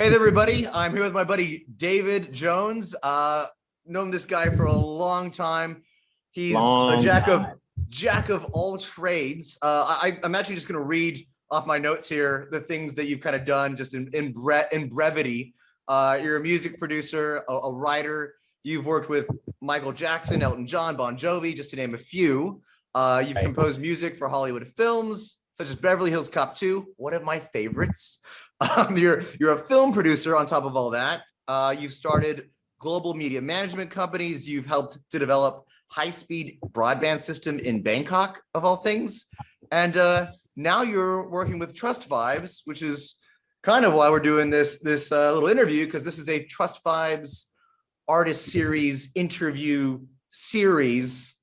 Hey there, everybody. I'm here with my buddy David Jones. Known this guy for a long time. He's a jack of all trades. I'm actually just going to read off my notes here the things that you've kind of done just in brevity. You're a music producer, a writer. You've worked with Michael Jackson, Elton John, Bon Jovi, just to name a few. You've composed music for Hollywood films such as Beverly Hills Cop 2, one of my favorites. You're a film producer on top of all that. You've started global media management companies. You've helped to develop high-speed broadband system in Bangkok, of all things. And now you're working with TrustVibes, which is kind of why we're doing this little interview, because this is a TrustVibes Artist Series interview series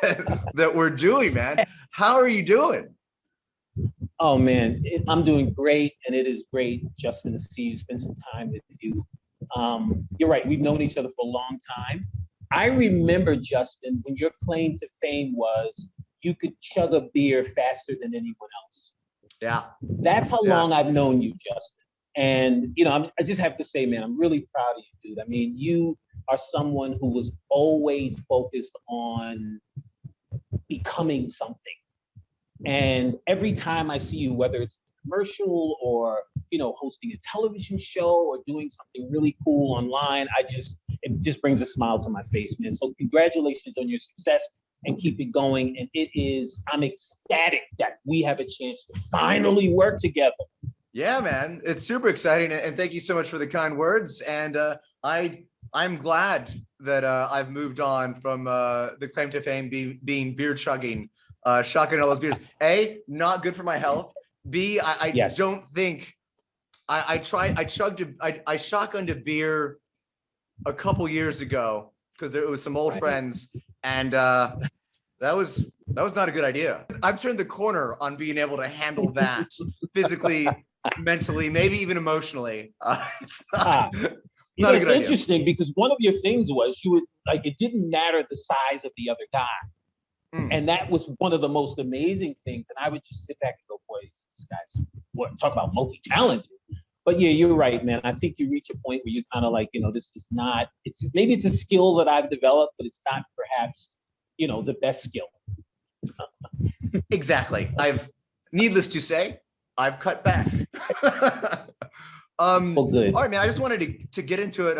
that we're doing, man. How are you doing? Oh man, I'm doing great, and it is great, Justin, to see you, spend some time with you. You're right, we've known each other for a long time. I remember, Justin, when your claim to fame was you could chug a beer faster than anyone else. Yeah. That's how long I've known you, Justin. And I just have to say, man, I'm really proud of you, dude. I mean, you are someone who was always focused on becoming something. And every time I see you, whether it's a commercial or, hosting a television show or doing something really cool online, it just brings a smile to my face, man. So congratulations on your success and keep it going. And I'm ecstatic that we have a chance to finally work together. Yeah, man, it's super exciting. And thank you so much for the kind words. And I'm glad that I've moved on from the claim to fame being beer chugging. Shotgun all those beers. A, not good for my health. B, I don't think I shotgunned a beer a couple years ago because there was some old friends, and that was not a good idea. I've turned the corner on being able to handle that physically, mentally, maybe even emotionally. It's not a good idea. It's interesting because one of your things was you would it didn't matter the size of the other guy. And that was one of the most amazing things. And I would just sit back and go, boys, this guy's talk about multi-talented. But yeah, you're right, man. I think you reach a point where you kind of this is not, maybe it's a skill that I've developed, but it's not perhaps, the best skill. Exactly. Needless to say, I've cut back. Well, good. All right, man. I just wanted to get into it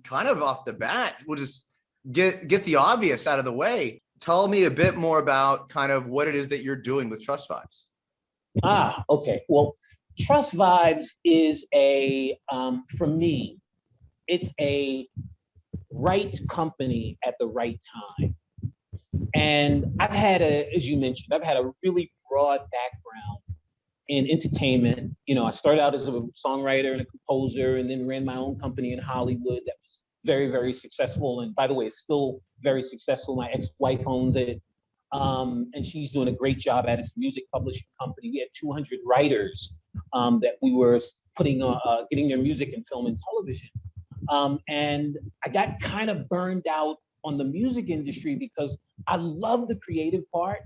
kind of off the bat. We'll just get the obvious out of the way. Tell me a bit more about kind of what it is that you're doing with TrustVibes. Okay. Well, TrustVibes is for me, it's a right company at the right time. And as you mentioned, I've had a really broad background in entertainment. I started out as a songwriter and a composer, and then ran my own company in Hollywood that was very, very successful. And by the way, it's still very successful. My ex-wife owns it. And she's doing a great job at it. It's a music publishing company. We had 200 writers that we were putting getting their music in film and television. And I got kind of burned out on the music industry because I love the creative part,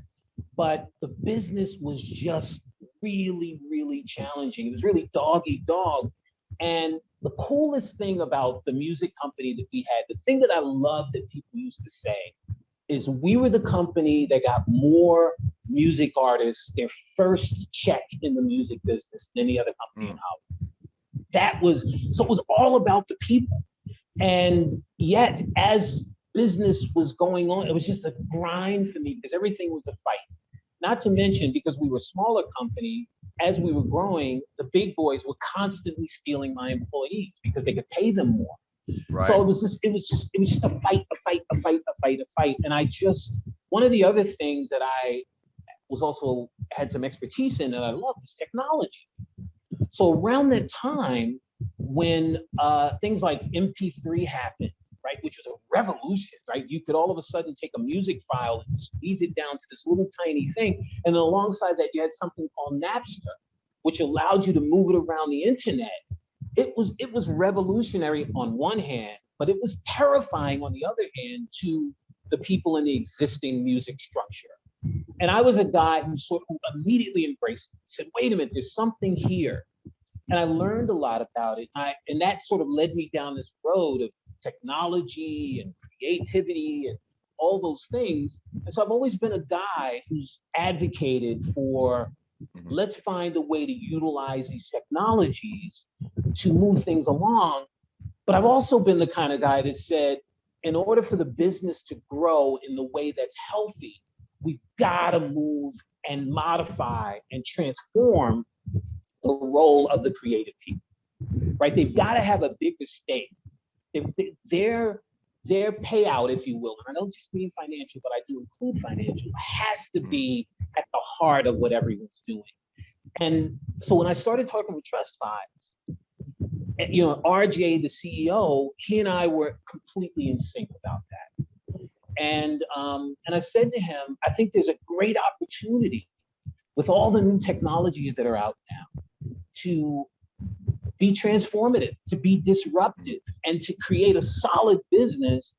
but the business was just really, really challenging. It was really dog eat dog. And the coolest thing about the music company that we had, the thing that I love that people used to say, is we were the company that got more music artists their first check in the music business than any other company in Hollywood. So it was all about the people. And yet, as business was going on, it was just a grind for me because everything was a fight. Not to mention, because we were a smaller company, as we were growing, the big boys were constantly stealing my employees because they could pay them more. Right. So it was just a fight. And one of the other things that I was also had some expertise in and I loved was technology. So around that time, when things like MP3 happened, right, which was a revolution, right? You could all of a sudden take a music file and squeeze it down to this little tiny thing. And then alongside that, you had something called Napster, which allowed you to move it around the internet. It was revolutionary on one hand, but it was terrifying on the other hand to the people in the existing music structure. And I was a guy who immediately embraced it, said, wait a minute, there's something here. And I learned a lot about it. And that sort of led me down this road of technology and creativity and all those things. And so I've always been a guy who's advocated for, let's find a way to utilize these technologies to move things along. But I've also been the kind of guy that said, in order for the business to grow in the way that's healthy, we've got to move and modify and transform the role of the creative people, right? They've got to have a bigger stake. Their payout, if you will, and I don't just mean financial, but I do include financial, has to be at the heart of what everyone's doing. And so when I started talking with TrustVibes, you know, RJ, the CEO, he and I were completely in sync about that. And I said to him, I think there's a great opportunity with all the new technologies that are out now to be transformative, to be disruptive, and to create a solid business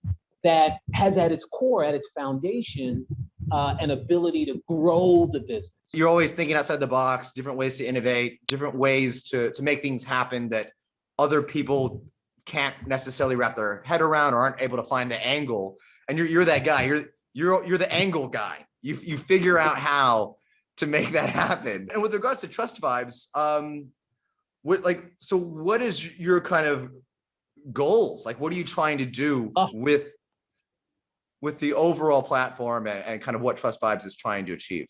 that has at its core, at its foundation, an ability to grow the business. You're always thinking outside the box, different ways to innovate, different ways to make things happen that other people can't necessarily wrap their head around or aren't able to find the angle. And you're that guy. You're the angle guy. You figure out how to make that happen. And with regards to TrustVibes, what is your kind of goals? Like, what are you trying to do with the overall platform and kind of what TrustVibes is trying to achieve?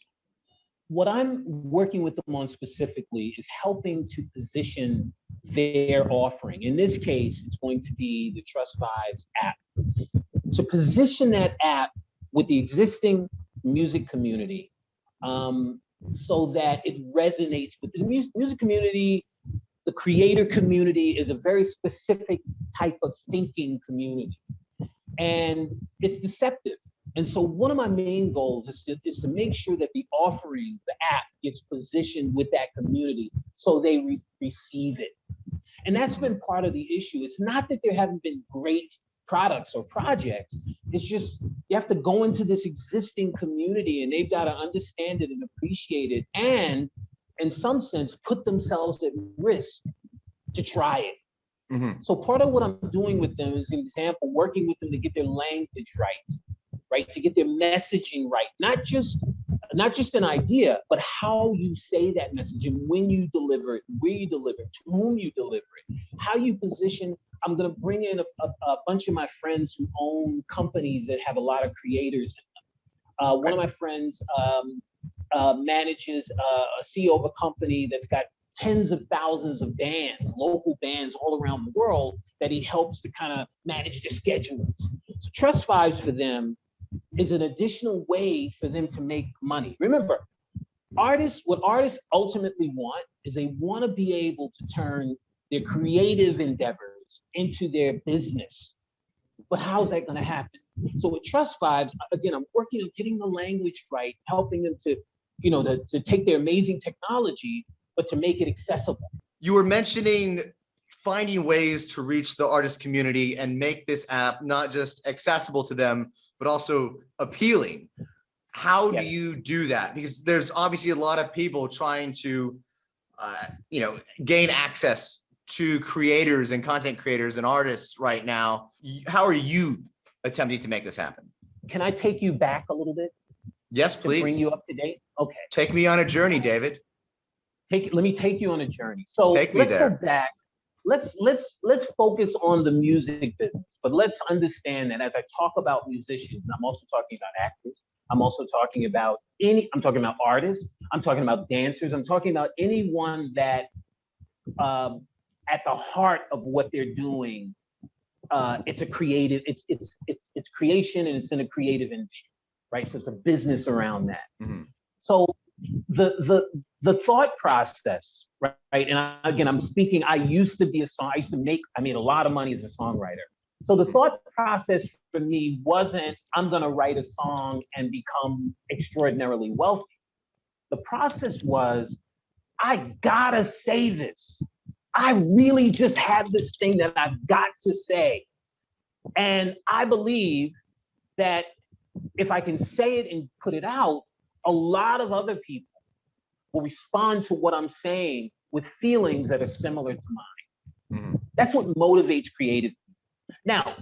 What I'm working with them on specifically is helping to position their offering. In this case, it's going to be the TrustVibes app. To position that app with the existing music community, so that it resonates with the music community. The creator community is a very specific type of thinking community, and it's deceptive. And so one of my main goals is to make sure that the offering, the app, gets positioned with that community so they receive it. And that's been part of the issue. It's not that there haven't been great products or projects. It's just you have to go into this existing community and they've got to understand it and appreciate it, and in some sense put themselves at risk to try it. So part of what I'm doing with them is, an example, working with them to get their language right, to get their messaging right, not just an idea, but how you say that message and when you deliver it, where you deliver it, to whom you deliver it, how you position. I'm going to bring in a bunch of my friends who own companies that have a lot of creators in them. One of my friends manages a CEO of a company that's got tens of thousands of bands, local bands all around the world that he helps to kind of manage their schedules. So TrustVibes for them is an additional way for them to make money. Remember, what artists ultimately want is they want to be able to turn their creative endeavors into their business. But how's that going to happen? So with TrustVibes, again, I'm working on getting the language right, helping them to, to take their amazing technology, but to make it accessible. You were mentioning finding ways to reach the artist community and make this app not just accessible to them, but also appealing. How do you do that? Because there's obviously a lot of people trying to, gain access to creators and content creators and artists right now. How are you attempting to make this happen? Can I take you back a little bit? Yes, please. To bring you up to date? Okay. Take me on a journey, David. Let me take you on a journey. So let's go back. Let's focus on the music business, but let's understand that as I talk about musicians, I'm also talking about actors. I'm also talking about artists. I'm talking about dancers. I'm talking about anyone that at the heart of what they're doing, it's a creative, it's creation, and it's in a creative industry, right? So it's a business around that. So the thought process, right? And I'm speaking, I made a lot of money as a songwriter. So the thought process for me wasn't, I'm gonna write a song and become extraordinarily wealthy. The process was, I gotta say this. I really just have this thing that I've got to say. And I believe that if I can say it and put it out, a lot of other people will respond to what I'm saying with feelings that are similar to mine. That's what motivates creative people. Now,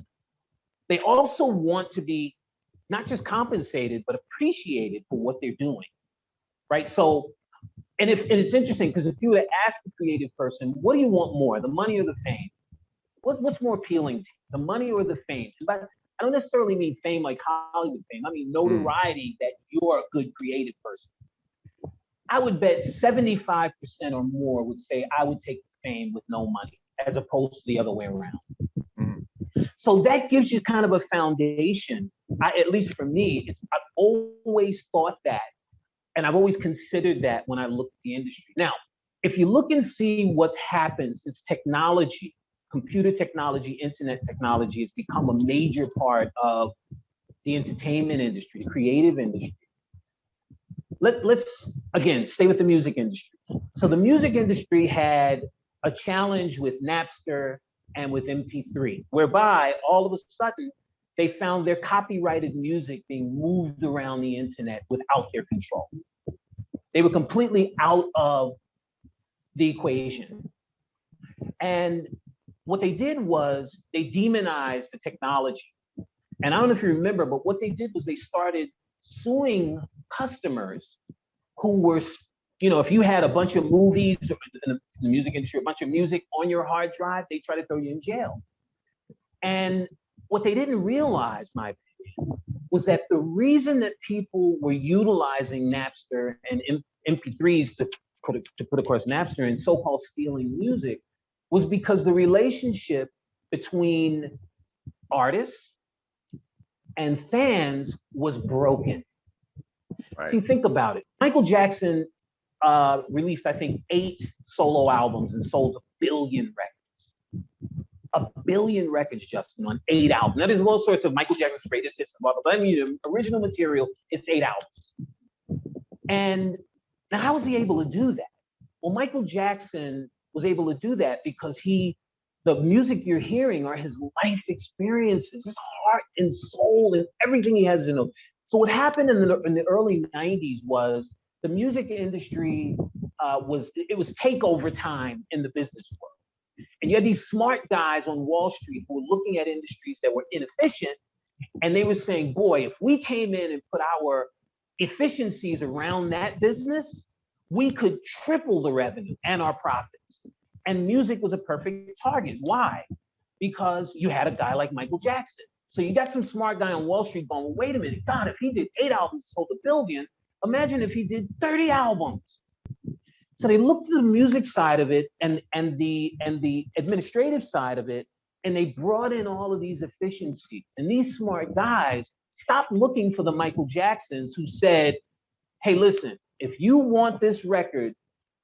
they also want to be not just compensated, but appreciated for what they're doing, right? So, and it's interesting, because if you were to ask a creative person, what do you want more, the money or the fame? What's more appealing to you, the money or the fame? But I don't necessarily mean fame like Hollywood fame. I mean notoriety that you're a good creative person. I would bet 75% or more would say I would take fame with no money, as opposed to the other way around. So that gives you kind of a foundation. At least for me, I've always thought that, and I've always considered that when I look at the industry. Now, if you look and see what's happened since technology, computer technology, internet technology has become a major part of the entertainment industry, the creative industry. Let's again stay with the music industry. So the music industry had a challenge with Napster and with MP3, whereby all of a sudden they found their copyrighted music being moved around the internet without their control. They were completely out of the equation. And what they did was they demonized the technology. And I don't know if you remember, but what they did was they started suing customers who were, if you had a bunch of movies in the music industry, a bunch of music on your hard drive, they try to throw you in jail. And what they didn't realize, my opinion, was that the reason that people were utilizing Napster and MP3s to put across Napster and so-called stealing music was because the relationship between artists and fans was broken. Right. See, think about it. Michael Jackson released, I think, 8 solo albums and sold 1 billion records. 1 billion records, Justin, on 8 albums. Now, there's all sorts of Michael Jackson's greatest hits, but I mean, the original material, it's 8 albums. And now, how was he able to do that? Well, Michael Jackson was able to do that because the music you're hearing are his life experiences, his heart and soul and everything he has in him. So what happened in the early 90s was the music industry was takeover time in the business world. And you had these smart guys on Wall Street who were looking at industries that were inefficient, and they were saying, boy, if we came in and put our efficiencies around that business, we could triple the revenue and our profits. And music was a perfect target. Why? Because you had a guy like Michael Jackson. So you got some smart guy on Wall Street going, well, wait a minute, God, if he did 8 albums, sold 1 billion, imagine if he did 30 albums. So they looked at the music side of it and the administrative side of it, and they brought in all of these efficiencies. And these smart guys stopped looking for the Michael Jacksons who said, hey, listen, if you want this record,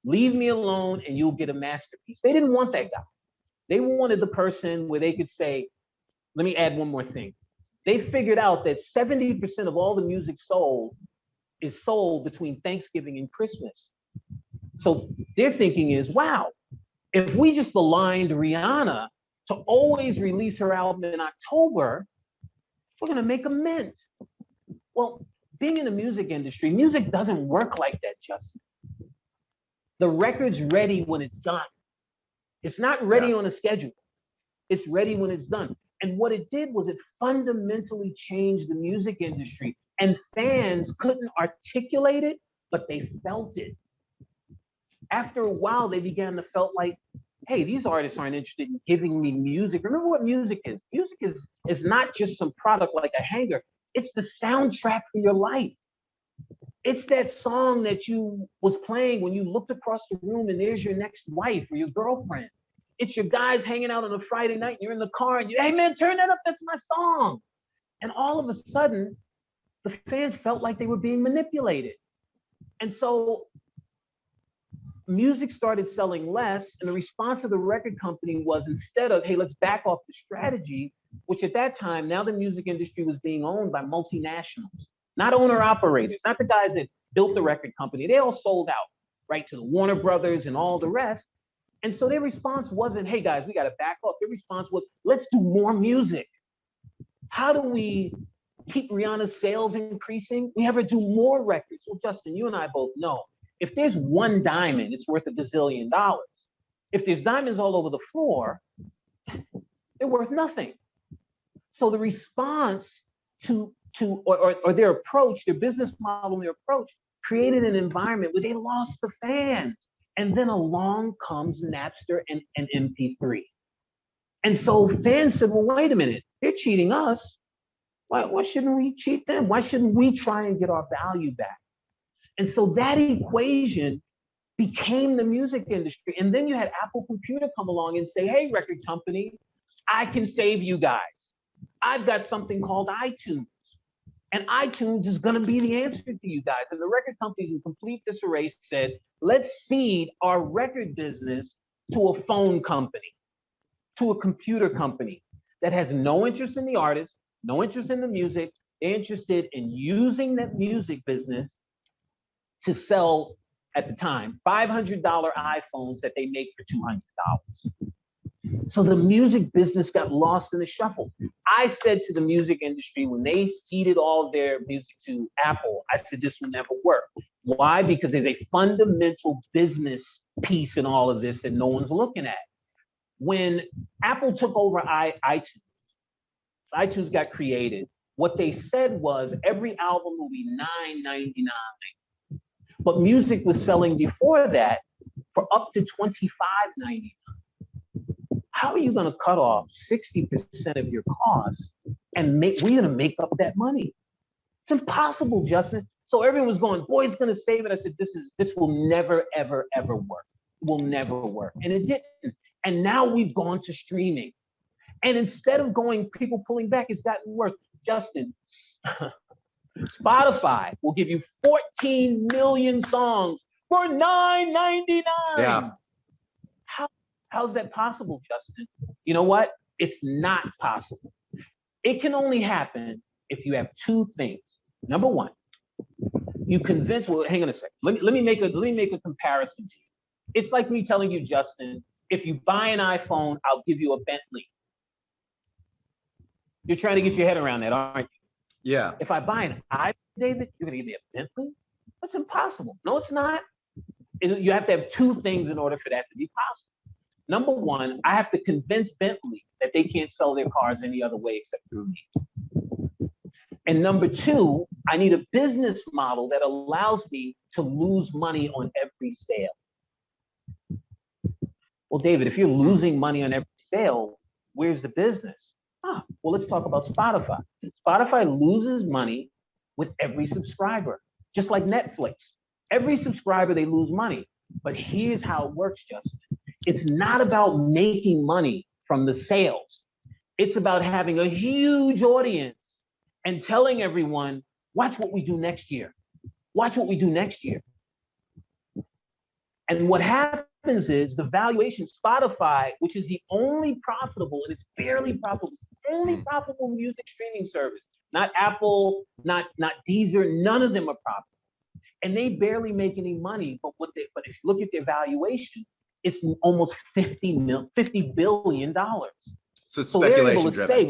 leave me alone and you'll get a masterpiece. They didn't want that guy. They wanted the person where they could say, let me add one more thing. They figured out that 70% of all the music sold is sold between Thanksgiving and Christmas. So their thinking is, wow, if we just aligned Rihanna to always release her album in October, we're gonna make a mint. Well, being in the music industry, music doesn't work like that, Justin. The record's ready when it's done. It's not ready on a schedule. It's ready when it's done. And what it did was it fundamentally changed the music industry. And fans couldn't articulate it, but they felt it. After a while, they began to felt like, hey, these artists aren't interested in giving me music. Remember what music is. Music is not just some product like a hanger. It's the soundtrack for your life. It's that song that you was playing when you looked across the room and there's your next wife or your girlfriend. It's your guys hanging out on a Friday night, you're in the car and you, hey man, turn that up, that's my song. And all of a sudden, the fans felt like they were being manipulated. And so music started selling less, and the response of the record company was, instead of, hey, let's back off the strategy, which at that time, now the music industry was being owned by multinationals, not owner operators, not the guys that built the record company. They all sold out, right, to the Warner Brothers and all the rest. And so their response wasn't, hey guys, we got to back off. Their response was, let's do more music. How do we keep Rihanna's sales increasing? We have her do more records. Well, Justin, you and I both know If there's one diamond, it's worth $1 gazillion. If there's diamonds all over the floor, they're worth nothing. So the response or their approach, their business model and their approach created an environment where they lost the fans. And then along comes Napster and MP3. And so fans said, well, wait a minute, they're cheating us. Why shouldn't we cheat them? Why shouldn't we try and get our value back? And so that equation became the music industry. And then you had Apple Computer come along and say, hey, record company, I can save you guys. I've got something called iTunes. And iTunes is gonna be the answer to you guys. And the record companies in complete disarray said, let's cede our record business to a phone company, to a computer company that has no interest in the artist, no interest in the music. They're interested in using that music business to sell, at the time, $500 iPhones that they make for $200. So the music business got lost in the shuffle. I said to the music industry when they ceded all their music to Apple, I said, this will never work. Why? Because there's a fundamental business piece in all of this that no one's looking at. When Apple took over iTunes got created, what they said was every album will be $9.99. But music was selling before that for up to $25.99. How are you going to cut off 60% of your costs and we're going to make up that money? It's impossible, Justin. So everyone was going, boy, it's going to save it. I said, this will never, ever, ever work. It will never work. And it didn't. And now we've gone to streaming. And instead of people pulling back, it's gotten worse. Justin, Spotify will give you 14 million songs for $9.99. Yeah. How's that possible, Justin? You know what? It's not possible. It can only happen if you have two things. Number one, you convince, well, hang on a second. Let me make a comparison to you. It's like me telling you, Justin, if you buy an iPhone, I'll give you a Bentley. You're trying to get your head around that, aren't you? Yeah. If I buy an iPhone, David, you're gonna give me a Bentley? That's impossible. No, it's not. You have to have two things in order for that to be possible. Number one, I have to convince Bentley that they can't sell their cars any other way except through me. And number two, I need a business model that allows me to lose money on every sale. Well, David, if you're losing money on every sale, where's the business? Well, let's talk about Spotify. Spotify loses money with every subscriber, just like Netflix. Every subscriber, they lose money. But here's how it works, Justin. It's not about making money from the sales. It's about having a huge audience and telling everyone, watch what we do next year. Watch what we do next year. And what happens is the valuation, Spotify, which is the only profitable, and it's barely profitable, it's the only profitable music streaming service, not Apple, not Deezer, none of them are profitable. And they barely make any money, but if you look at their valuation, it's almost $50 billion. So it's speculation. So they're able to say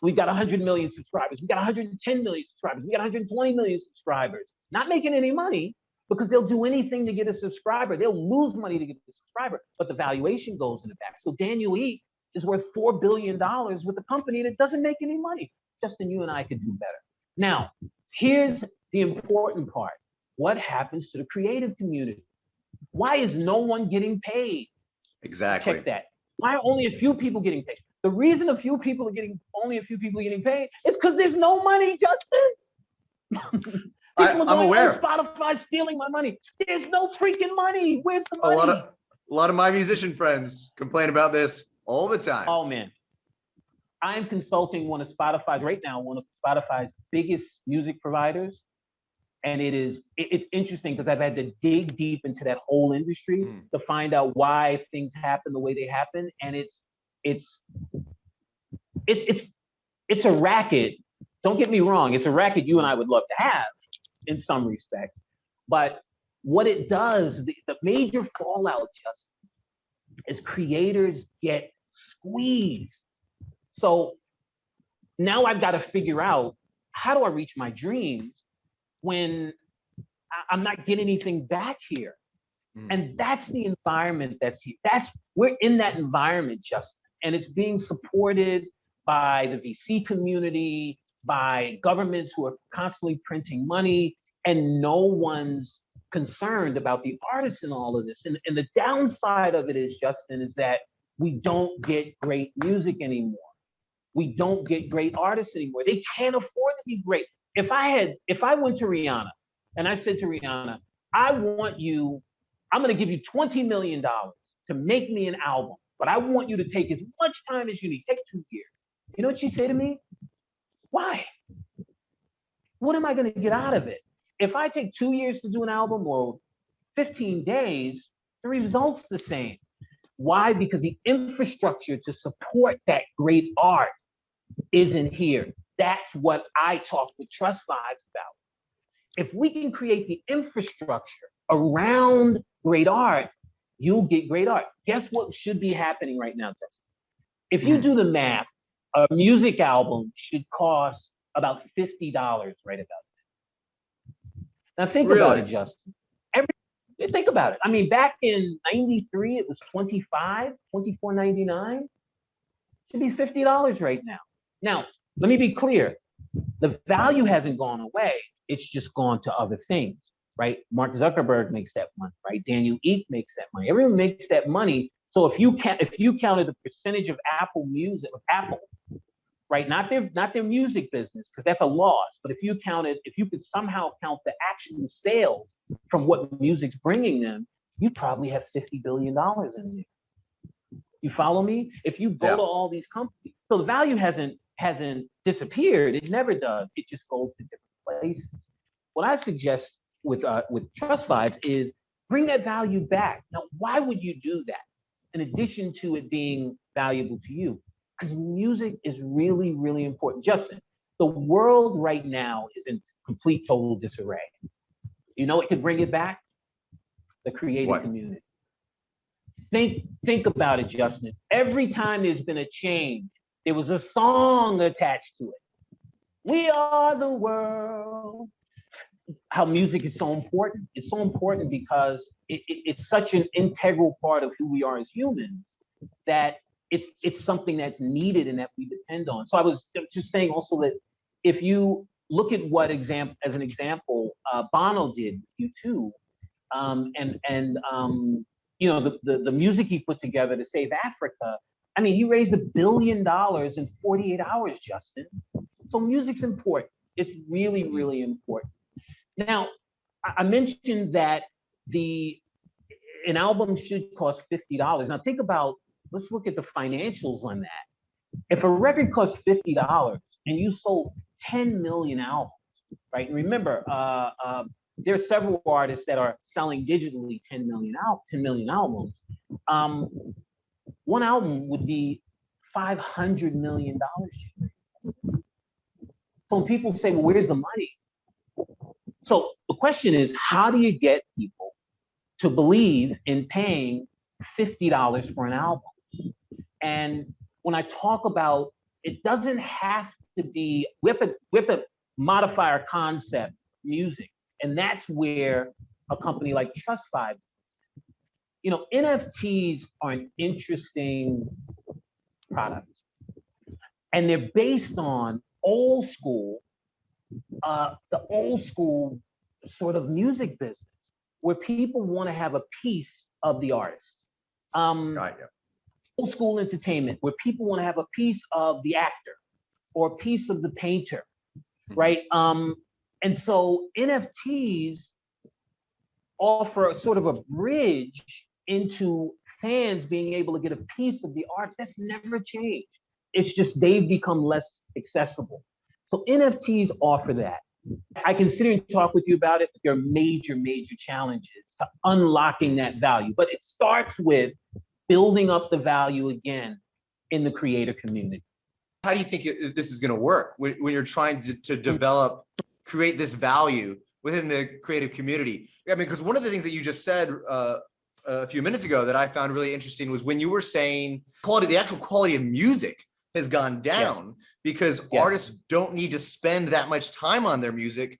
we've got 100 million subscribers, we got 110 million subscribers, we got 120 million subscribers, not making any money because they'll do anything to get a subscriber. They'll lose money to get a subscriber, but the valuation goes in the back. So Daniel Eek is worth $4 billion with a company that doesn't make any money. Justin, you and I could do better. Now, here's the important part. What happens to the creative community? Why is no one getting paid? Exactly. Check that. Why are only a few people getting paid? The reason only a few people are getting paid is because there's no money, Justin. I'm aware. Oh, Spotify's stealing my money. There's no freaking money. Where's the money? A lot of my musician friends complain about this all the time. Oh man. I'm consulting one of Spotify's biggest music providers. And it's interesting because I've had to dig deep into that whole industry to find out why things happen the way they happen. And it's a racket. Don't get me wrong. It's a racket you and I would love to have in some respects. But what it does, the major fallout just is creators get squeezed. So now I've got to figure out, how do I reach my dreams when I'm not getting anything back here. Mm. And that's the environment that's here. We're in that environment, Justin, and it's being supported by the VC community, by governments who are constantly printing money, and no one's concerned about the artists in all of this. And the downside of it is, Justin, is that we don't get great music anymore. We don't get great artists anymore. They can't afford to be great. If I went to Rihanna and I said to Rihanna, I'm gonna give you $20 million to make me an album, but I want you to take as much time as you need, take 2 years. You know what she'd say to me? Why? What am I gonna get out of it? If I take 2 years to do an album or 15 days, the result's the same. Why? Because the infrastructure to support that great art isn't here. That's what I talk with TrustVibes about. If we can create the infrastructure around great art, you'll get great art. Guess what should be happening right now, Justin? If you do the math, a music album should cost about $50 right about now. Now think about it, Justin. Think about it. I mean, back in '93, it was $24.99. Should be $50 right now. Now, let me be clear. The value hasn't gone away. It's just gone to other things, right? Mark Zuckerberg makes that money, right? Daniel Ek makes that money. Everyone makes that money. So if you counted the percentage of Apple Music, right? Not their music business, because that's a loss. But if you could somehow count the actual sales from what music's bringing them, you probably have $50 billion in there. You follow me? If you go to all these companies, so the value hasn't disappeared. It never does. It just goes to different places. What I suggest with TrustVibes is bring that value back. Now, why would you do that? In addition to it being valuable to you, because music is really, really important. Justin, the world right now is in complete, total disarray. You know what could bring it back? The creative community. Think about it, Justin. Every time there's been a change, there was a song attached to it. We are the world. How music is so important. It's so important because it's such an integral part of who we are as humans that it's something that's needed and that we depend on. So I was just saying also that if you look at what as an example, Bono did with U2, you know, the music he put together to save Africa. I mean, he raised $1 billion in 48 hours, Justin. So music's important. It's really, really important. Now, I mentioned that an album should cost $50. Now think about, let's look at the financials on that. If a record costs $50 and you sold 10 million albums, right? And remember, there are several artists that are selling digitally 10 million albums. One album would be $500 million. So when people say, well, where's the money? So the question is, how do you get people to believe in paying $50 for an album? And when I talk about, it doesn't have to be, we have to modify our concept, music. And that's where a company like TrustVibes, you know, NFTs are an interesting product. And they're based on the old school sort of music business, where people want to have a piece of the artist. Old school entertainment, where people want to have a piece of the actor or a piece of the painter, right? And so NFTs offer a sort of a bridge into fans being able to get a piece of the arts. That's never changed. It's just they've become less accessible. So NFTs offer that. I can sit here and talk with you about it, but there are major, major challenges to unlocking that value. But it starts with building up the value again in the creator community. How do you think this is going to work when you're trying to create this value within the creative community? I mean, because one of the things that you just said a few minutes ago that I found really interesting was when you were saying the actual quality of music has gone down because artists don't need to spend that much time on their music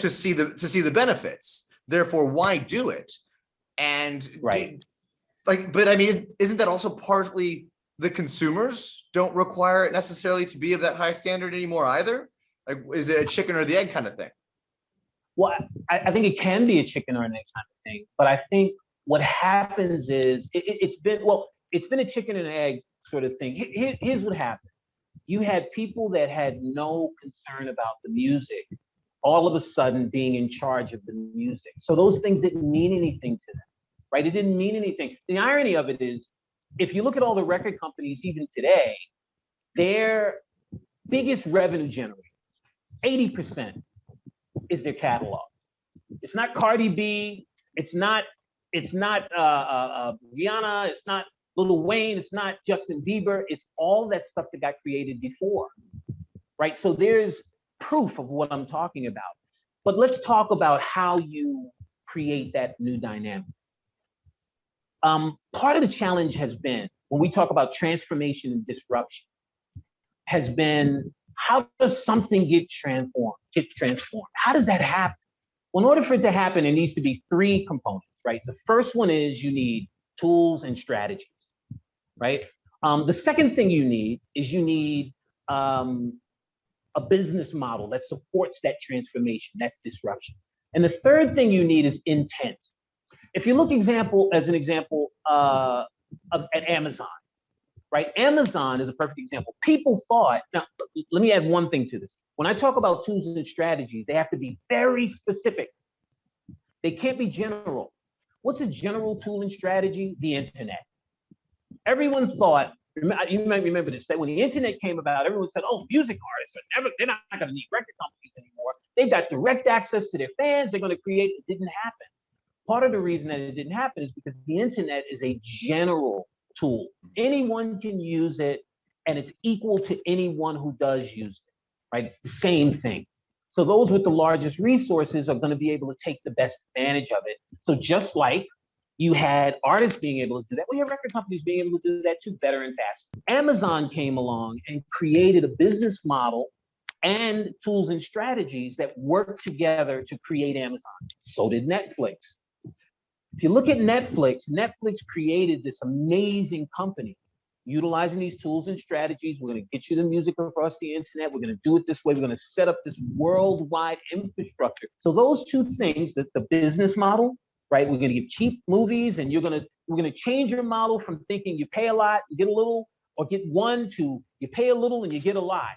to see the benefits. Therefore, why do it? And but I mean, isn't that also partly the consumers don't require it necessarily to be of that high standard anymore either? Like, is it a chicken or the egg kind of thing? Well, I think it can be a chicken or an egg kind of thing, but I think what happens is it's been a chicken and egg sort of thing. Here's what happened. You had people that had no concern about the music all of a sudden being in charge of the music. So those things didn't mean anything to them, right? It didn't mean anything. The irony of it is, if you look at all the record companies, even today, their biggest revenue generator, 80% is their catalog. It's not Cardi B, it's not Rihanna, it's not Lil Wayne, it's not Justin Bieber, it's all that stuff that got created before, right? So there's proof of what I'm talking about. But let's talk about how you create that new dynamic. Part of the challenge has been, when we talk about transformation and disruption, has been, how does something get transformed? How does that happen? Well, in order for it to happen, there needs to be three components, right? The first one is you need tools and strategies, right? The second thing you need is a business model that supports that transformation, that's disruption. And the third thing you need is intent. If you look at Amazon, right? Amazon is a perfect example. People thought, now let me add one thing to this. When I talk about tools and strategies, they have to be very specific. They can't be general. What's a general tool and strategy? The internet. Everyone thought, you might remember this, that when the internet came about, everyone said, oh, music artists they're not gonna need record companies anymore. They've got direct access to their fans, they're gonna create. It didn't happen. Part of the reason that it didn't happen is because the internet is a general tool. Anyone can use it, and it's equal to anyone who does use it, right? It's the same thing. So those with the largest resources are gonna be able to take the best advantage of it. So just like you had artists being able to do that, we have record companies being able to do that too, better and faster. Amazon came along and created a business model and tools and strategies that work together to create Amazon. So did Netflix. If you look at Netflix created this amazing company utilizing these tools and strategies. We're going to get you the music across the internet. We're going to do it this way. We're going to set up this worldwide infrastructure. So those two things, the business model, right? We're going to give cheap movies, and we're going to change your model from thinking you pay a lot and get a little, or get one, to you pay a little and you get a lot.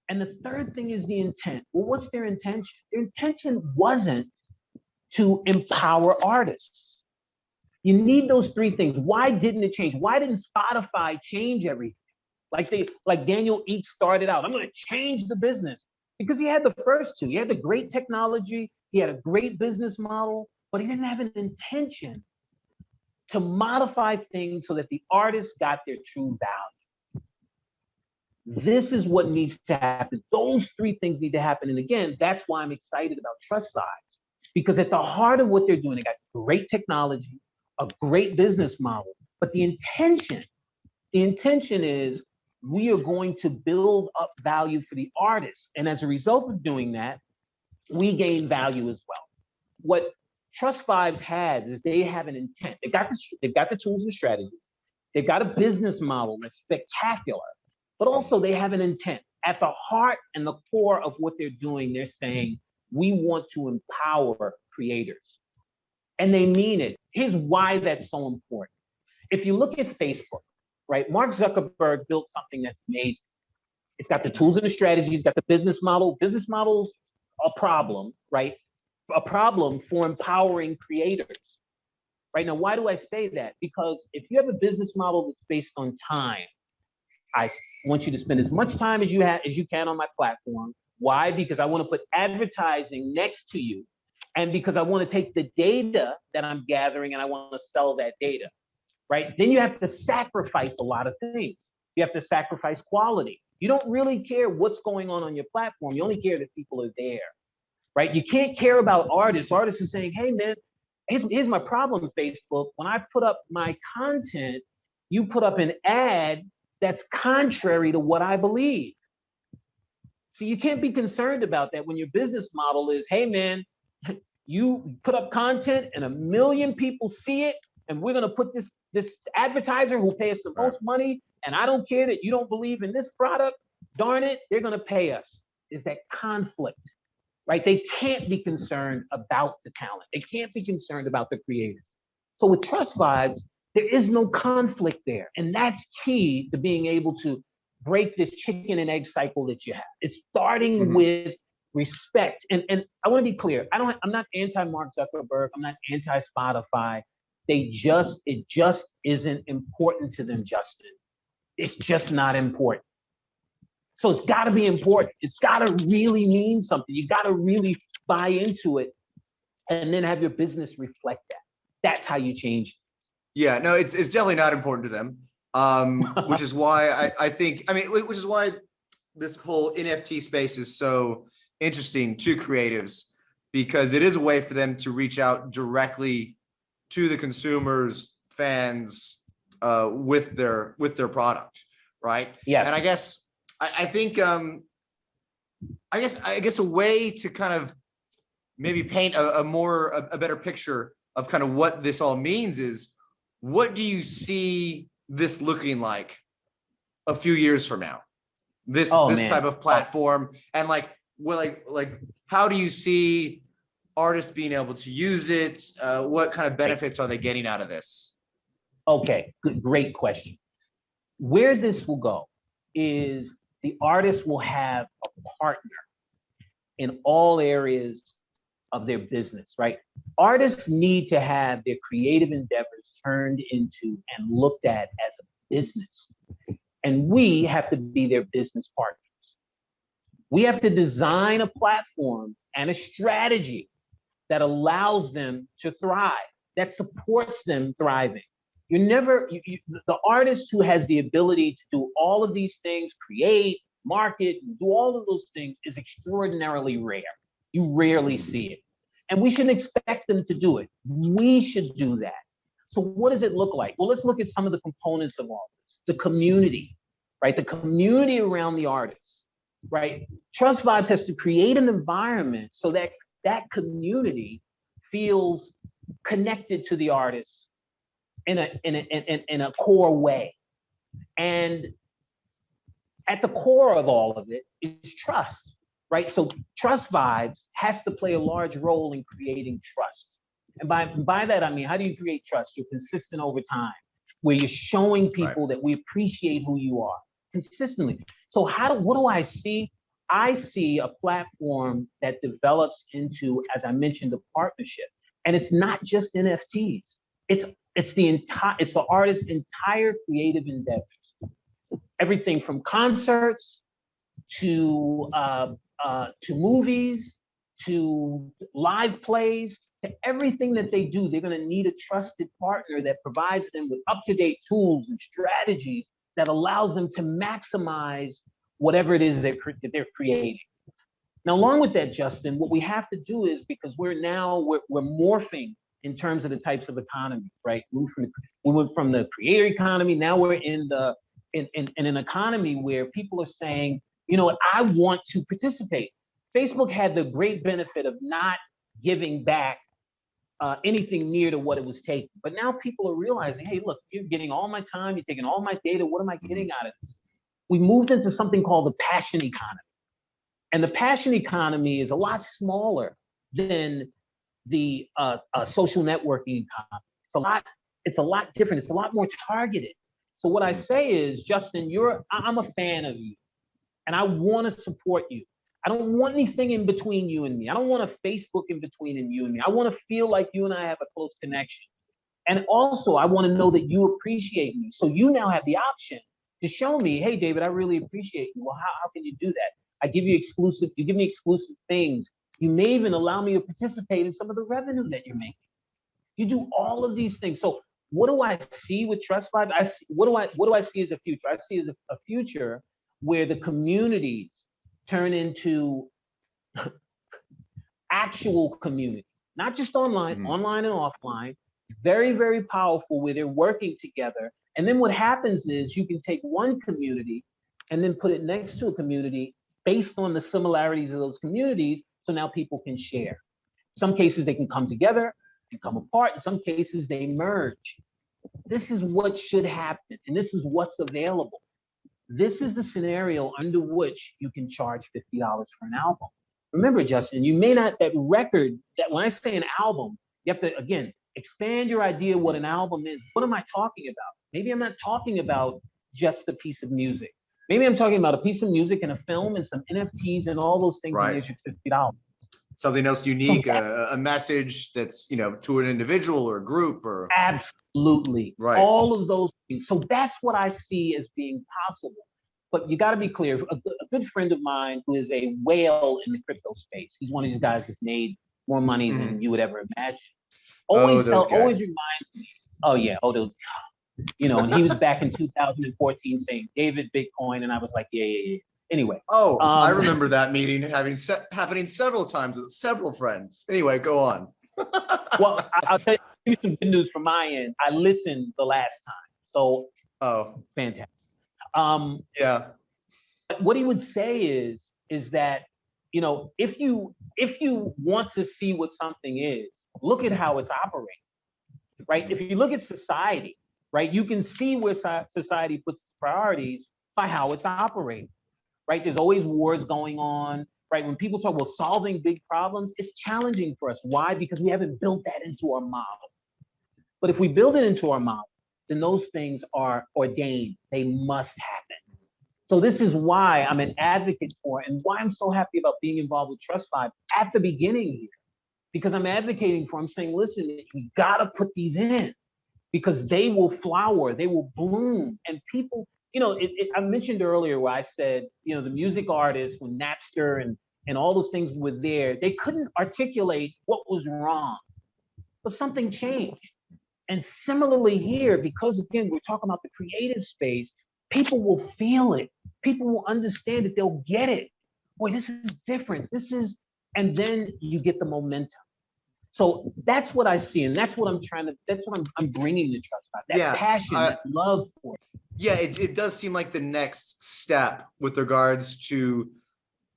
And the third thing is the intent. Well, what's their intention? Their intention wasn't to empower artists. You need those three things. Why didn't it change? Why didn't Spotify change everything? Like Daniel Eek started out, I'm going to change the business, because he had the first two. He had the great technology, he had a great business model, but he didn't have an intention to modify things so that the artists got their true value. This is what needs to happen. Those three things need to happen. And again, that's why I'm excited about TrustVibes, because at the heart of what they're doing, they got great technology, a great business model, but the intention is we are going to build up value for the artists. And as a result of doing that, we gain value as well. What TrustVibes has is they have an intent. They've got the tools and strategies. They've got a business model that's spectacular, but also they have an intent. At the heart and the core of what they're doing, they're saying, we want to empower creators. And they mean it. Here's why that's so important. If you look at Facebook, right? Mark Zuckerberg built something that's amazing. It's got the tools and the strategies, it's got the business model. Business model's a problem, right? A problem for empowering creators. Right now, why do I say that? Because if you have a business model that's based on time, I want you to spend as much time as you can on my platform. Why? Because I want to put advertising next to you. And because I want to take the data that I'm gathering and I want to sell that data, right? Then you have to sacrifice a lot of things. You have to sacrifice quality. You don't really care what's going on your platform. You only care that people are there, right? You can't care about artists. Artists are saying, hey, man, here's my problem, Facebook. When I put up my content, you put up an ad that's contrary to what I believe. So you can't be concerned about that when your business model is, hey man, you put up content and 1 million people see it, and we're gonna put this advertiser who pays us the most money, and I don't care that you don't believe in this product, darn it, they're gonna pay us. Is that conflict, right? They can't be concerned about the talent. They can't be concerned about the creators. So with TrustVibes, there is no conflict there. And that's key to being able to break this chicken and egg cycle that you have. It's starting with respect. And I want to be clear. I'm not anti-Mark Zuckerberg. I'm not anti-Spotify. It just isn't important to them, Justin. It's just not important. So it's got to be important. It's got to really mean something. You got to really buy into it and then have your business reflect that. That's how you change. Yeah, no, it's definitely not important to them. Which is why which is why this whole NFT space is so interesting to creatives, because it is a way for them to reach out directly to the consumers, fans, with their product, right? Yes. And I guess a way to kind of maybe paint a better picture of kind of what this all means is, what do you see this looking like a few years from now? This type of platform, and how do you see artists being able to use it? What kind of benefits are they getting out of this? Okay, great question. Where this will go is the artist will have a partner in all areas of their business, right? Artists need to have their creative endeavors turned into and looked at as a business. And we have to be their business partners. We have to design a platform and a strategy that allows them to thrive, that supports them thriving. The artist who has the ability to do all of these things, create, market, do all of those things, is extraordinarily rare. You rarely see it. And we shouldn't expect them to do it. We should do that. So what does it look like? Well, let's look at some of the components of all this. The community, right? The community around the artists, right? TrustVibes has to create an environment so that that community feels connected to the artists in a core way. And at the core of all of it is trust, right? So TrustVibes has to play a large role in creating trust. And by that, I mean, how do you create trust? You're consistent over time, where you're showing people that we appreciate who you are consistently. So what do I see? I see a platform that develops into, as I mentioned, a partnership. And it's not just NFTs. It's the artist's entire creative endeavors. Everything from concerts to movies, to live plays, to everything that they do. They're going to need a trusted partner that provides them with up-to-date tools and strategies that allows them to maximize whatever it is that they're creating. Now, along with that, Justin, what we have to do is, because we're morphing in terms of the types of economies, right? We went from the creator economy. Now we're in an economy where people are saying, you know what, I want to participate. Facebook had the great benefit of not giving back anything near to what it was taking. But now people are realizing, hey, look, you're getting all my time, you're taking all my data, what am I getting out of this? We moved into something called the passion economy. And the passion economy is a lot smaller than the social networking economy. It's a lot different. It's a lot more targeted. So what I say is, Justin, I'm a fan of you, and I want to support you. I don't want anything in between you and me. I don't want a Facebook in between you and me. I want to feel like you and I have a close connection. And also, I want to know that you appreciate me. So you now have the option to show me, hey, David, I really appreciate you. Well, how can you do that? You give me exclusive things. You may even allow me to participate in some of the revenue that you're making. You do all of these things. So what do I see with TrustVibes? What do I see as a future? I see as a future where the communities turn into actual community, not just online, online and offline, very, very powerful, where they're working together. And then what happens is you can take one community and then put it next to a community based on the similarities of those communities. So now people can share. Some cases they can come together and come apart. In some cases they merge. This is what should happen, and this is what's available. This is the scenario under which you can charge $50 for an album. Remember, Justin, you may not, that record, that when I say an album, you have to, again, expand your idea of what an album is. What am I talking about? Maybe I'm not talking about just a piece of music. Maybe I'm talking about a piece of music and a film and some NFTs and all those things that get you $50. Something else unique, a message that's, to an individual or a group or. Absolutely. Right. All of those things. So that's what I see as being possible. But you got to be clear. A good friend of mine who is a whale in the crypto space. He's one of these guys that's made more money than you would ever imagine. Always reminds me. Oh yeah. And he was back in 2014 saying David Bitcoin, and I was like, yeah. Anyway. I remember that meeting happening several times with several friends. Anyway, go on. Well, I'll tell you some good news from my end. I listened the last time. So fantastic. Yeah. What he would say is that, if you want to see what something is, look at how it's operating, right? If you look at society, right, you can see where society puts its priorities by how it's operating, right? There's always wars going on, right? When people talk about solving big problems, it's challenging for us. Why? Because we haven't built that into our model. But if we build it into our model, then those things are ordained. They must happen. So this is why I'm an advocate for it and why I'm so happy about being involved with TrustVibes at the beginning here. Because I'm advocating for, I'm saying, listen, you gotta put these in because they will flower, they will bloom. And people, I mentioned earlier where I said, the music artists, when Napster and all those things were there, they couldn't articulate what was wrong, but something changed. And similarly here, because again, we're talking about the creative space, people will feel it. People will understand it. They'll get it. Boy, this is different. And then you get the momentum. So that's what I see. And that's what I'm bringing to TrustVibes. That passion, that love for it. Yeah, it does seem like the next step with regards to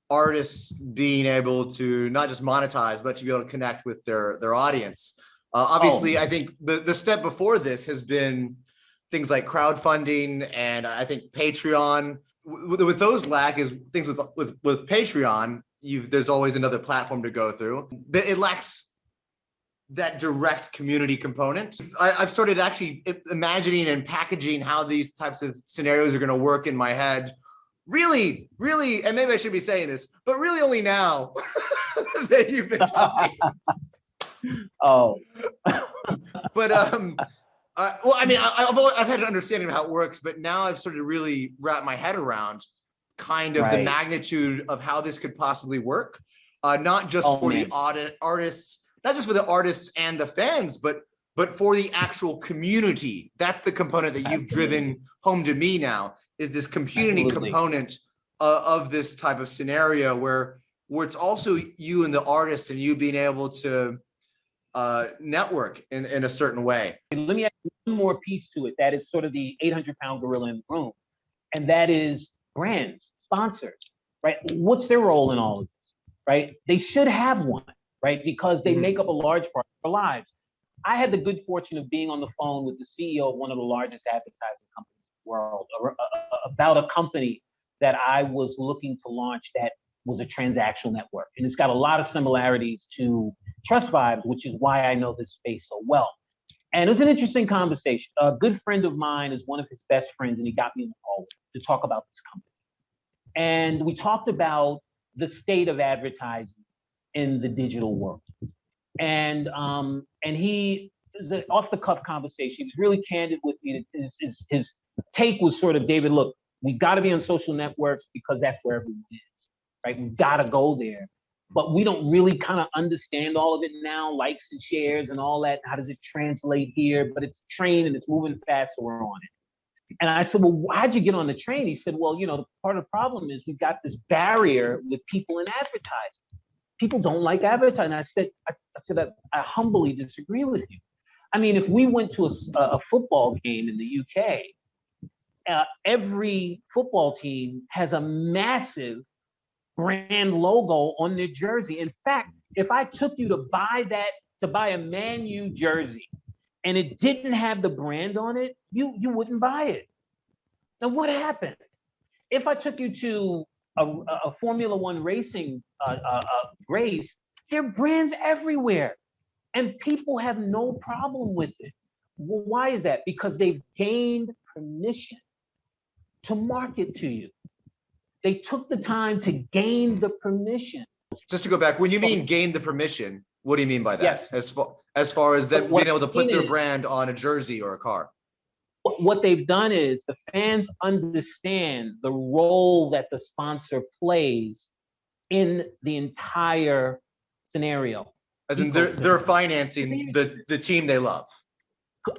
artists being able to not just monetize, but to be able to connect with their audience. Obviously, I think the step before this has been things like crowdfunding and I think Patreon. With those lack is things with Patreon. There's always another platform to go through. It lacks that direct community component. I've started actually imagining and packaging how these types of scenarios are going to work in my head. Really, really, and maybe I should be saying this, but really only now that you've been talking. But well, I mean, I've had an understanding of how it works, but now I've started to really wrap my head around kind of the magnitude of how this could possibly work. Not just for the artists, not just for the artists and the fans, but for the actual community. That's the component that you've driven home to me now, is this community component of this type of scenario where it's also you and the artist and you being able to network in a certain way. Let me add one more piece to it. That is sort of the 800-pound gorilla in the room. And that is brands, sponsors, right? What's their role in all of this, right? They should have one, right? Because they make up a large part of our lives. I had the good fortune of being on the phone with the CEO of one of the largest advertising companies in the world about a company that I was looking to launch that was a transactional network. And it's got a lot of similarities to TrustVibes, which is why I know this space so well. And it was an interesting conversation. A good friend of mine is one of his best friends, and he got me on the call to talk about this company. And we talked about the state of advertising in the digital world. And he, it was an off-the-cuff conversation. He was really candid with me. His take was sort of, David, look, we got to be on social networks because that's where everyone is, right? We've got to go there. But we don't really kind of understand all of it now, likes and shares and all that. How does it translate here? But it's a train and it's moving fast, so we're on it. And I said, well, how'd you get on the train? He said, well, part of the problem is we've got this barrier with people in advertising. People don't like advertising. I said, I humbly disagree with you. I mean, if we went to a football game in the UK, every football team has a massive brand logo on their jersey. In fact, if I took you to buy a Man U jersey and it didn't have the brand on it, you wouldn't buy it. Now, what happened? If I took you to a Formula One racing race, there are brands everywhere, and people have no problem with it. Well, why is that? Because they've gained permission to market to you. They took the time to gain the permission. Just to go back, when you mean gain the permission, what do you mean by that? Yes. As far as them being able to put their is, brand on a jersey or a car? What they've done is the fans understand the role that the sponsor plays in the entire scenario. As in they're financing the team they love.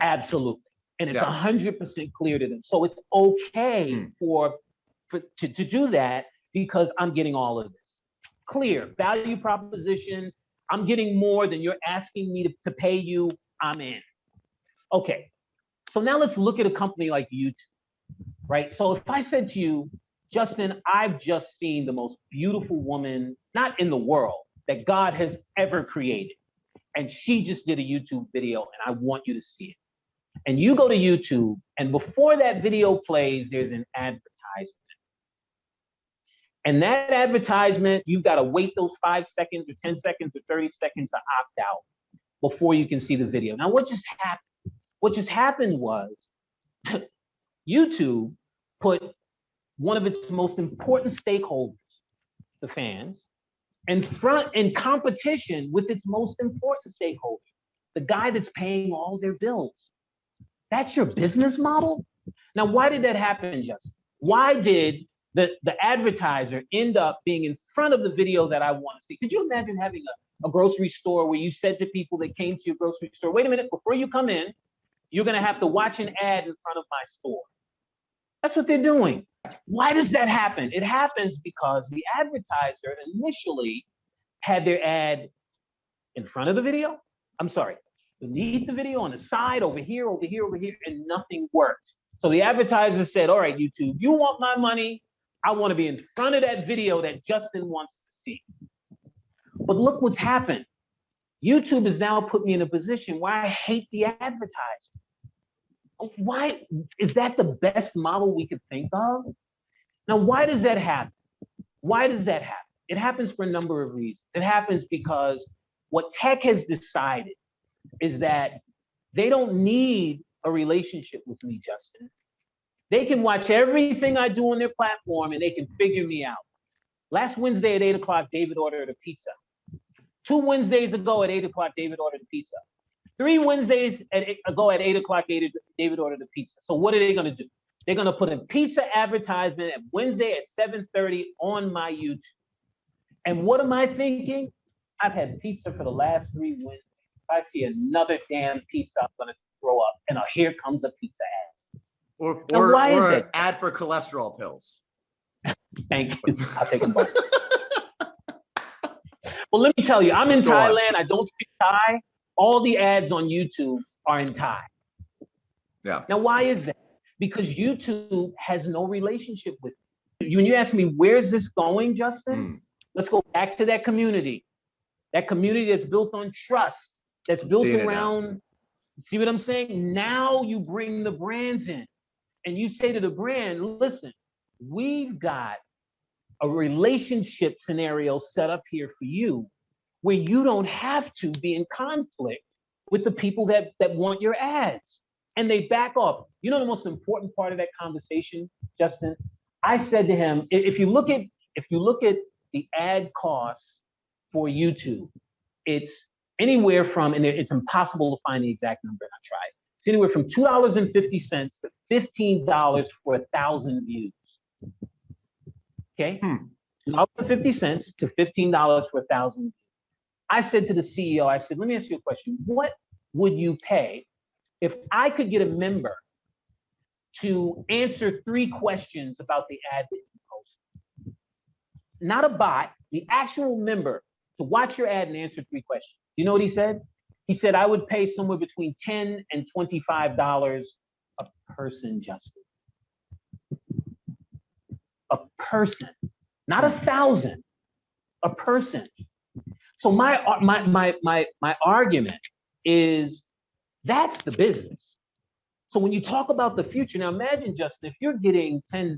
Absolutely. And it's 100% clear to them. So it's okay to do that because I'm getting all of this. Clear value proposition. I'm getting more than you're asking me to pay you. I'm in. Okay. So now let's look at a company like YouTube, right? So if I said to you, Justin, I've just seen the most beautiful woman, not in the world, that God has ever created. And she just did a YouTube video and I want you to see it. And you go to YouTube and before that video plays, there's an advertisement. And that advertisement, you've got to wait those 5 seconds or 10 seconds or 30 seconds to opt out before you can see the video. Now, what just happened? What just happened was YouTube put one of its most important stakeholders, the fans, in competition with its most important stakeholder, the guy that's paying all their bills. That's your business model? Now, why did that happen, Justin? Why did the advertiser end up being in front of the video that I want to see? Could you imagine having a grocery store where you said to people that came to your grocery store, wait a minute, before you come in, you're going to have to watch an ad in front of my store. That's what they're doing. Why does that happen? It happens because the advertiser initially had their ad in front of the video. I'm sorry, beneath the video, on the side, over here, and nothing worked. So the advertiser said, all right, YouTube, you want my money? I want to be in front of that video that Justin wants to see. But look what's happened. YouTube has now put me in a position where I hate the advertisement. Why is that the best model we could think of? Now, why does that happen? Why does that happen? It happens for a number of reasons. It happens because what tech has decided is that they don't need a relationship with me, Justin. They can watch everything I do on their platform and they can figure me out. Last Wednesday at 8 o'clock, David ordered a pizza. 2 Wednesdays ago at 8 o'clock, David ordered a pizza. 3 Wednesdays ago at 8 o'clock, David ordered a pizza. So what are they going to do? They're going to put a pizza advertisement at Wednesday at 7:30 on my YouTube. And what am I thinking? I've had pizza for the last 3 Wednesdays. If I see another damn pizza, I'm going to throw up. And here comes a pizza ad. Or an ad for cholesterol pills. Thank you. I'll take them both. Well, let me tell you, I'm in Thailand. I don't speak Thai. All the ads on YouTube are in Thai. Yeah. Now, why is that? Because YouTube has no relationship with you. When you ask me, where's this going, Justin? Let's go back to that community. That community that's built on trust, that's built around, see what I'm saying? Now you bring the brands in and you say to the brand, listen, we've got a relationship scenario set up here for you where you don't have to be in conflict with the people that want your ads. And they back off. You know the most important part of that conversation, Justin? I said to him, if you look at the ad costs for YouTube, it's anywhere from, and it's impossible to find the exact number, I tried. It's anywhere from $2.50 to $15 for 1,000 views. Okay? $2.50 to $15 for 1,000 views. I said to the CEO, I said, let me ask you a question. What would you pay if I could get a member to answer 3 questions about the ad that you post? Not a bot, the actual member to watch your ad and answer 3 questions. You know what he said? He said, I would pay somewhere between $10 and $25 a person, Justin. A person. not 1,000, a person. So my argument is that's the business. So when you talk about the future, now imagine, Justin, if you're getting $10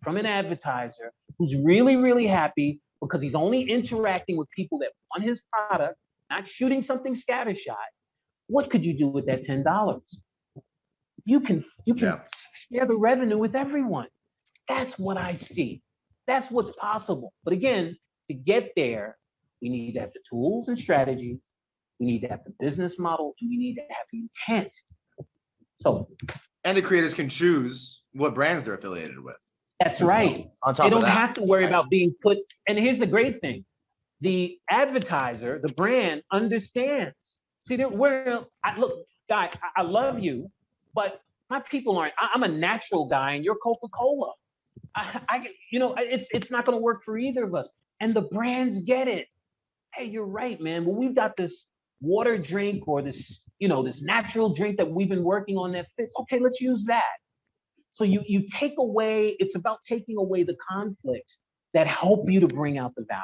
from an advertiser who's really, really happy because he's only interacting with people that want his product, not shooting something scattershot, what could you do with that $10? You can share the revenue with everyone. That's what I see. That's what's possible. But again, to get there, we need to have the tools and strategies. We need to have the business model, and we need to have the intent. So, and the creators can choose what brands they're affiliated with. That's right. Well, on top they don't of that, have to worry about being put. And here's the great thing: the advertiser, the brand, understands. See, look, guy, I love you, but my people aren't. I'm a natural guy, and you're Coca-Cola. It's not going to work for either of us. And the brands get it. Hey, you're right, man. Well, we've got this water drink or this natural drink that we've been working on that fits. Okay, let's use that. So you take away, it's about taking away the conflicts that help you to bring out the value.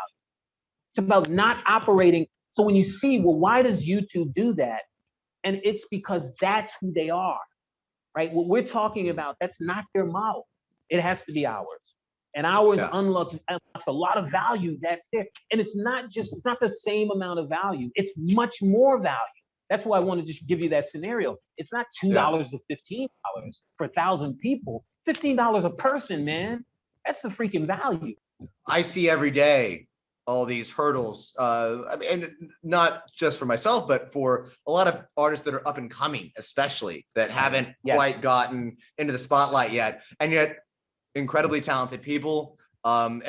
It's about not operating. So when you see, well, why does YouTube do that? And it's because that's who they are, right? What we're talking about, that's not their model. It has to be ours. And ours unlocks a lot of value that's there. And it's not the same amount of value. It's much more value. That's why I want to just give you that scenario. It's not $2 to $15 for 1,000 people. $15 a person, man. That's the freaking value. I see every day all these hurdles, and not just for myself, but for a lot of artists that are up and coming, especially that haven't quite gotten into the spotlight yet, and yet incredibly talented people. And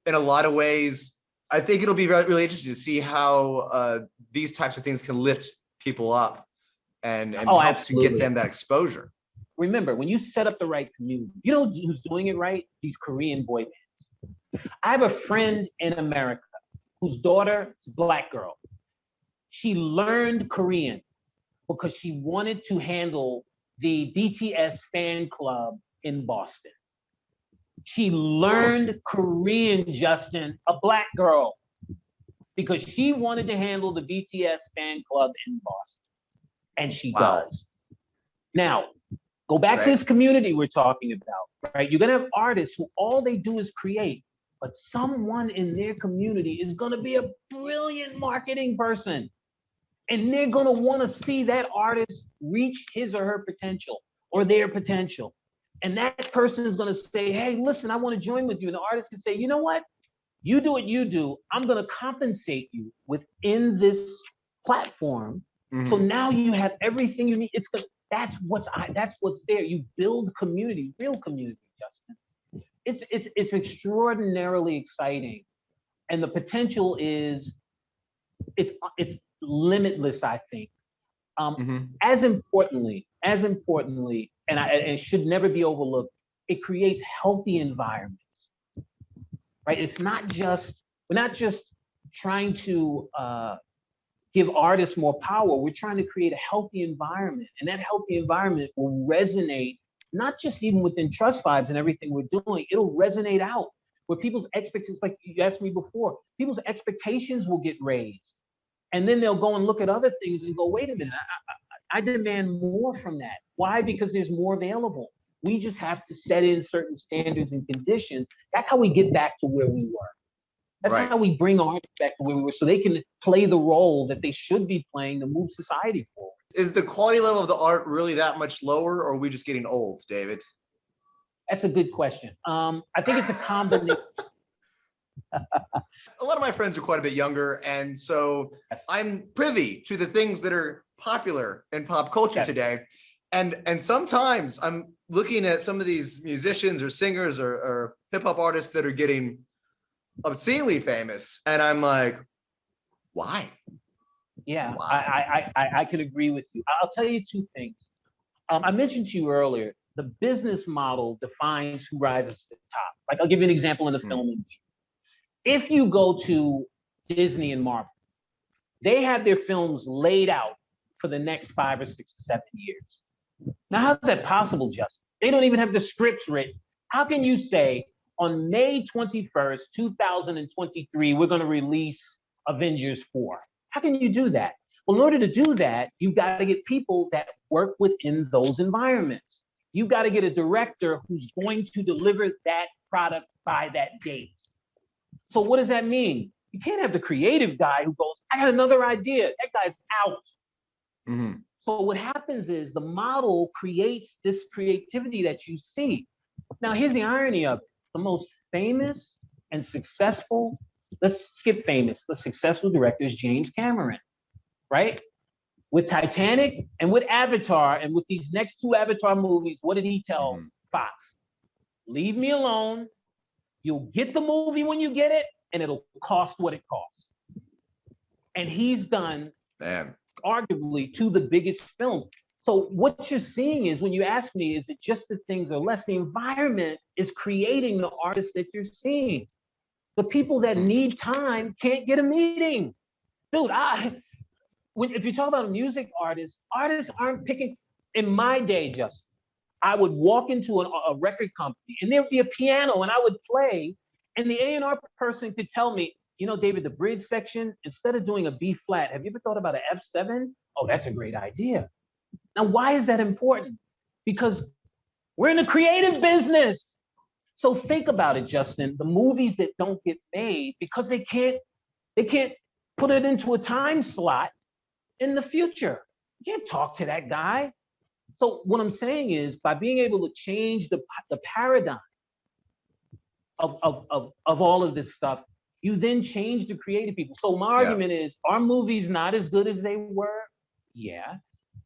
in a lot of ways, I think it'll be really, really interesting to see how these types of things can lift people up and help absolutely. To get them that exposure. Remember, when you set up the right community, you know who's doing it right? These Korean boy bands. I have a friend in America whose daughter is a Black girl. She learned Korean because she wanted to handle the BTS fan club in Boston. She learned Korean, Justin, a Black girl, because she wanted to handle the BTS fan club in Boston. And she does. Now, go back to this community we're talking about, right? You're gonna have artists who all they do is create, but someone in their community is gonna be a brilliant marketing person. And they're gonna wanna see that artist reach his or her potential or their potential. And that person is gonna say, hey, listen, I wanna join with you. And the artist can say, you know what? You do what you do. I'm gonna compensate you within this platform. Mm-hmm. So now you have everything you need. That's what's there. You build community, real community, Justin. It's extraordinarily exciting, and the potential is it's limitless. I think. As importantly, and it should never be overlooked. It creates healthy environments, right? We're not just trying to give artists more power. We're trying to create a healthy environment, and that healthy environment will resonate, not just even within TrustVibes and everything we're doing. It'll resonate out where people's expectations, like you asked me before, people's expectations will get raised, and then they'll go and look at other things and go, wait a minute, I demand more from that. Why? Because there's more available. We just have to set in certain standards and conditions. That's how we get back to where we were. That's how we bring artists back to where we were, so they can play the role that they should be playing to move society forward. Is the quality level of the art really that much lower, or are we just getting old, David? That's a good question. I think it's a combination. A lot of my friends are quite a bit younger, and so I'm privy to the things that are popular in pop culture today. And sometimes I'm looking at some of these musicians or singers or hip hop artists that are getting obscenely famous, and I'm like, why? Yeah, why? I can agree with you. I'll tell you two things. I mentioned to you earlier, the business model defines who rises to the top. Like, I'll give you an example in the film industry. If you go to Disney and Marvel, they have their films laid out for the next 5 or 6 or 7 years. Now, how's that possible, Justin? They don't even have the scripts written. How can you say, on May 21st, 2023, we're going to release Avengers 4. How can you do that? Well, in order to do that, you've got to get people that work within those environments. You've got to get a director who's going to deliver that product by that date. So what does that mean? You can't have the creative guy who goes, I got another idea. That guy's out. Mm-hmm. So what happens is the model creates this creativity that you see. Now, here's the irony of it. The most famous and successful, let's skip famous, the successful director is James Cameron, right? With Titanic and with Avatar, and with these next 2 Avatar movies, what did he tell Fox? Leave me alone. You'll get the movie when you get it, and it'll cost what it costs. And he's done, arguably, 2 of the biggest films. So what you're seeing is, when you ask me, is it just that things are less? The environment is creating the artists that you're seeing. The people that need time can't get a meeting. Dude, if you talk about music artists aren't picking. In my day, Justin, I would walk into a record company, and there'd be a piano, and I would play, and the A&R person could tell me, you know, David, the bridge section, instead of doing a B flat, have you ever thought about an F7? Oh, that's a great idea. Now, why is that important? Because we're in the creative business. So think about it, Justin. The movies that don't get made because they can't put it into a time slot in the future. You can't talk to that guy. So what I'm saying is, by being able to change the paradigm of all of this stuff, you then change the creative people. So my argument is, are movies not as good as they were? Yeah.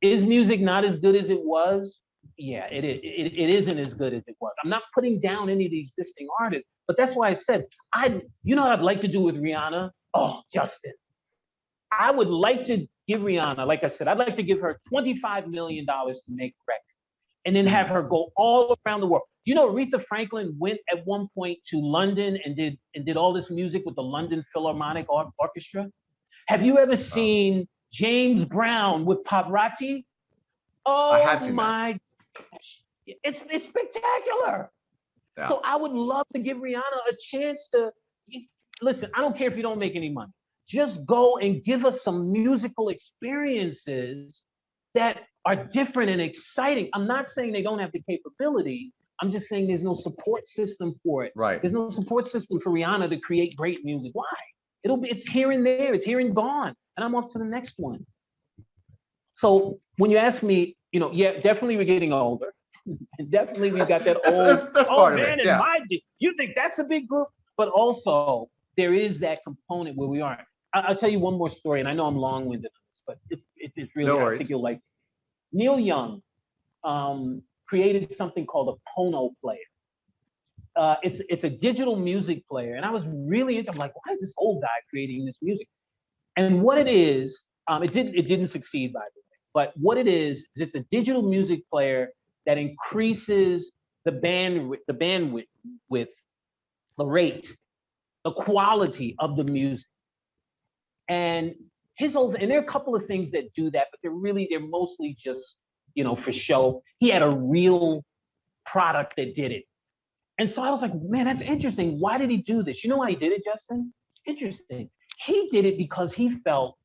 Is music not as good as it was? Yeah, it is. It isn't as good as it was. I'm not putting down any of the existing artists, but that's why I said, you know what I'd like to do with Rihanna? Oh, Justin, I would like to give Rihanna, like I said, I'd like to give her $25 million to make a record, and then have her go all around the world. You know, Aretha Franklin went at one point to London and did all this music with the London Philharmonic Orchestra. Have you ever seen James Brown with Pavarotti? Oh, I have seen my gosh. It's spectacular. Yeah. So I would love to give Rihanna a chance to, listen, I don't care if you don't make any money. Just go and give us some musical experiences that are different and exciting. I'm not saying they don't have the capability. I'm just saying there's no support system for it. Right. There's no support system for Rihanna to create great music. Why? It's here and there. It's here and gone. And I'm off to the next one. So when you ask me, you know, yeah, definitely we're getting older. And definitely we've got that old, that's part of it. Yeah. You think that's a big group? But also there is that component where we aren't. I'll tell you one more story, and I know I'm long-winded on this, but it's really, no I think you'll like it. Neil Young created something called a Pono player. It's a digital music player, and I was really into. I'm like, why is this old guy creating this music? And what it is, it didn't succeed, by the way. But what it is it's a digital music player that increases the bandwidth, the rate, the quality of the music. And there are a couple of things that do that, but they're mostly just, you know, for show. He had a real product that did it. And so I was like, man, that's interesting. Why did he do this? You know why he did it, Justin? Interesting. He did it because he felt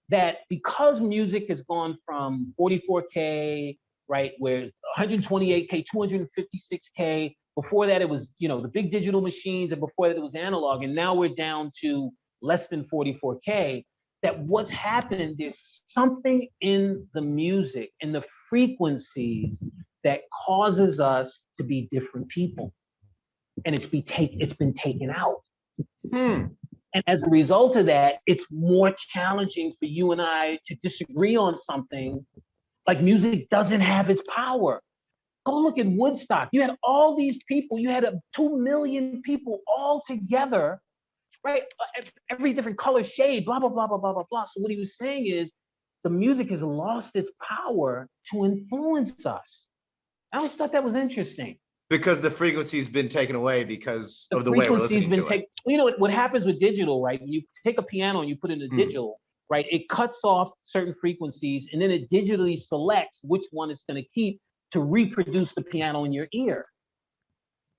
that because music has gone from 44K, right, where 128K, 256K, before that it was, you know, the big digital machines, and before that it was analog, and now we're down to less than 44K, that what's happened, there's something in the music and the frequencies that causes us to be different people. And it's been taken out. And as a result of that, it's more challenging for you and I to disagree on something. Like, music doesn't have its power. Go look at Woodstock. You had all these people, you had 2 million people all together, right? Every different color, shade, blah, blah, blah, blah, blah, blah, blah. So what he was saying is the music has lost its power to influence us. I always thought that was interesting. Because the frequency's been taken away because of the way we're listening to it. You know what happens with digital, right? You take a piano and you put it in digital, right? It cuts off certain frequencies, and then it digitally selects which one it's going to keep to reproduce the piano in your ear.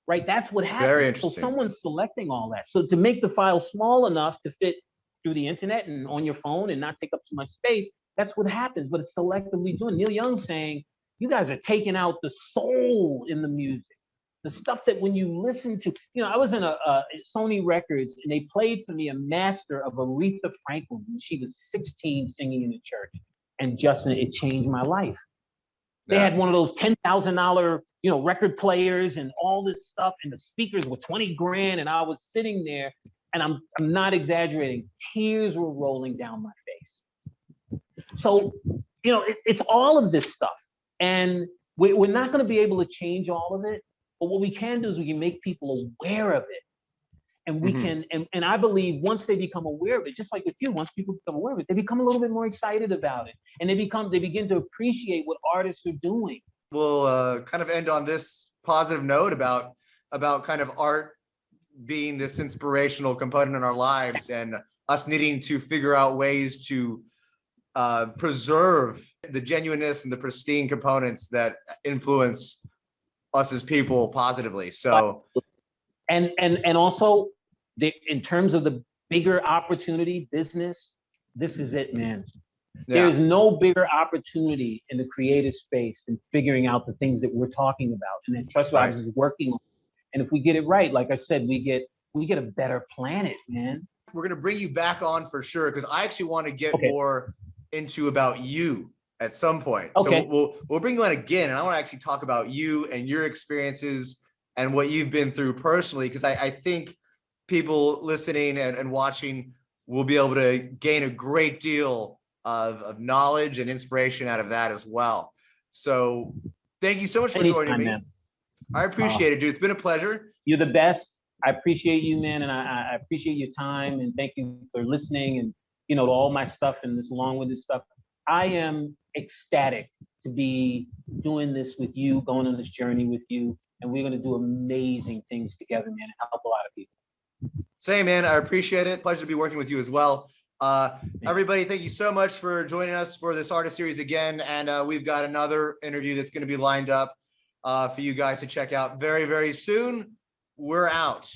right? That's what Very happens. So interesting. someone's selecting all that. So to make the file small enough to fit through the internet and on your phone and not take up too much space, that's what happens, but it's selectively doing. Neil Young saying, you guys are taking out the soul in the music. The stuff that when you listen to, you know, I was in a Sony Records and they played for me a master of Aretha Franklin when she was 16 singing in the church. And Justin, it changed my life. They had one of those $10,000, you know, record players and all this stuff, and the speakers were 20 grand. And I was sitting there, and I'm not exaggerating, tears were rolling down my face. So, you know, it's all of this stuff, and we're not going to be able to change all of it. But what we can do is we can make people aware of it. And we can, and I believe once they become aware of it, just like with you, once people become aware of it, they become a little bit more excited about it. And they begin to appreciate what artists are doing. We'll kind of end on this positive note about kind of art being this inspirational component in our lives and us needing to figure out ways to preserve the genuineness and the pristine components that influence us as people positively. So, and also in terms of the bigger opportunity, business, this is it, man. yeah. There is no bigger opportunity in the creative space than figuring out the things that we're talking about, and that TrustVibes is working on. And if we get it right, like I said, we get a better planet, man. We're gonna bring you back on for sure, because I actually want to get more into about you at some point. Okay. So we'll bring you on again, and I want to actually talk about you and your experiences and what you've been through personally, because I think people listening and watching will be able to gain a great deal of knowledge and inspiration out of that as well. So thank you so much for joining me. Man. I appreciate it, dude. It's been a pleasure. You're the best. I appreciate you, man, and I appreciate your time, and thank you for listening, and you know, to all my stuff and this long-winded stuff. I am ecstatic to be doing this with you, going on this journey with you, and we're going to do amazing things together, man, and help a lot of people. Same, man. I appreciate it. Pleasure to be working with you as well. Everybody, thank you so much for joining us for this artist series again. And we've got another interview that's going to be lined up for you guys to check out very, very soon. We're out.